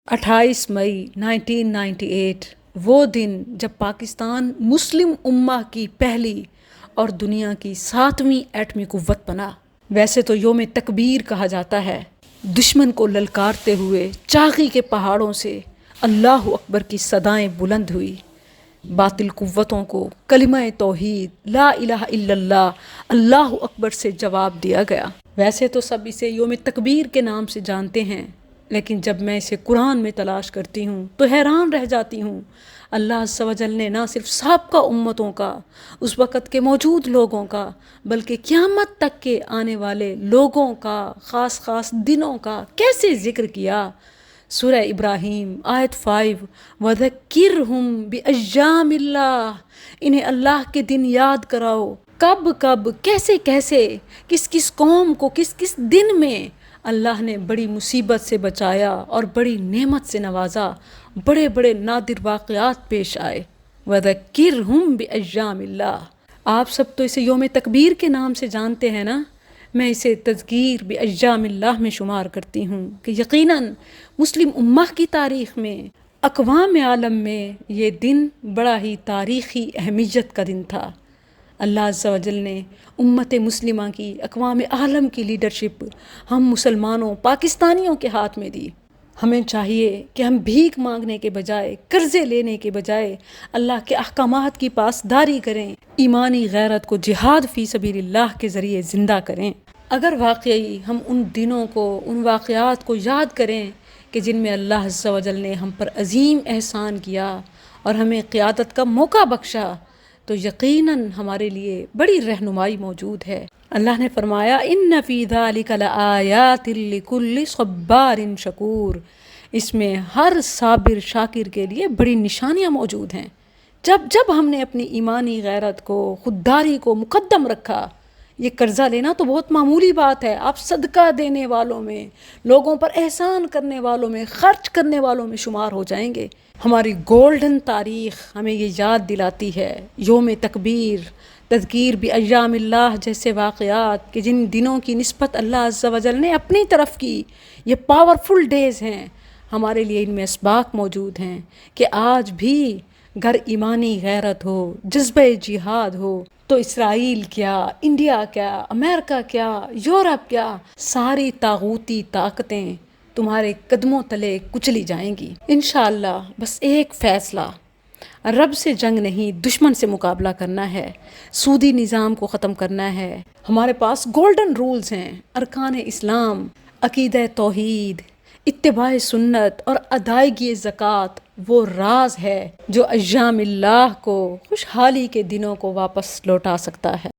28 مئی 1998 وہ دن جب پاکستان مسلم امہ کی پہلی اور دنیا کی 7ویں ایٹمی قوت بنا۔ ویسے تو یوم تکبیر کہا جاتا ہے۔ دشمن کو للکارتے ہوئے چاغی کے پہاڑوں سے اللہ اکبر کی صدائیں بلند ہوئی۔ باطل قوتوں کو کلمہ توحید لا الہ الا اللہ اللہ اکبر سے جواب دیا گیا۔ ویسے تو سب اسے یوم تکبیر کے نام سے جانتے ہیں، لیکن جب میں اسے قرآن میں تلاش کرتی ہوں تو حیران رہ جاتی ہوں۔ اللہ عز و جل نے نہ صرف سابقہ امتوں کا، اس وقت کے موجود لوگوں کا، بلکہ قیامت تک کے آنے والے لوگوں کا، خاص خاص دنوں کا کیسے ذکر کیا۔ سورہ ابراہیم آیت 5 وَذَكِّرْهُمْ بِأَيَّامِ اللَّهِ، انہیں اللہ کے دن یاد کراؤ۔ کب کب، کیسے کیسے، کس کس قوم کو کس کس دن میں اللہ نے بڑی مصیبت سے بچایا اور بڑی نعمت سے نوازا، بڑے بڑے نادر واقعات پیش آئے۔ وَذَكِّرْهُمْ بِأَيَّامِ اللَّهِ، آپ سب تو اسے یوم تکبیر کے نام سے جانتے ہیں نا، میں اسے تذکیر بأیام اللہ میں شمار کرتی ہوں کہ یقیناً مسلم امہ کی تاریخ میں، اقوام عالم میں یہ دن بڑا ہی تاریخی اہمیت کا دن تھا۔ اللہ عز و جل نے امت مسلمہ کی، اقوام عالم کی لیڈرشپ ہم مسلمانوں پاکستانیوں کے ہاتھ میں دی۔ ہمیں چاہیے کہ ہم بھیک مانگنے کے بجائے، قرضے لینے کے بجائے اللہ کے احکامات کی پاسداری کریں، ایمانی غیرت کو جہاد فی سبیل اللہ کے ذریعے زندہ کریں۔ اگر واقعی ہم ان دنوں کو، ان واقعات کو یاد کریں کہ جن میں اللہ عز و جل نے ہم پر عظیم احسان کیا اور ہمیں قیادت کا موقع بخشا، تو یقیناً ہمارے لیے بڑی رہنمائی موجود ہے۔ اللہ نے فرمایا ان فی ذلک لآیات لکل صبار شکور، اس میں ہر صابر شاکر کے لیے بڑی نشانیاں موجود ہیں۔ جب ہم نے اپنی ایمانی غیرت کو، خودداری کو مقدم رکھا، یہ قرضہ لینا تو بہت معمولی بات ہے، آپ صدقہ دینے والوں میں، لوگوں پر احسان کرنے والوں میں، خرچ کرنے والوں میں شمار ہو جائیں گے۔ ہماری گولڈن تاریخ ہمیں یہ یاد دلاتی ہے، یوم تکبیر، تذکیر بأیام اللہ جیسے واقعات کہ جن دنوں کی نسبت اللہ عز و جل نے اپنی طرف کی، یہ پاورفل ڈیز ہیں۔ ہمارے لیے ان میں اسباق موجود ہیں کہ آج بھی گر ایمانی غیرت ہو، جذبہ جہاد ہو، تو اسرائیل کیا، انڈیا کیا، امریکہ کیا، یورپ کیا، ساری طاغوتی طاقتیں تمہارے قدموں تلے کچلی جائیں گی انشاءاللہ۔ بس ایک فیصلہ، رب سے جنگ نہیں، دشمن سے مقابلہ کرنا ہے، سودی نظام کو ختم کرنا ہے۔ ہمارے پاس گولڈن رولز ہیں، ارکان اسلام، عقیدہ توحید، اتباع سنت اور ادائیگی زکوٰۃ، وہ راز ہے جو ایام اللہ کو، خوشحالی کے دنوں کو واپس لوٹا سکتا ہے۔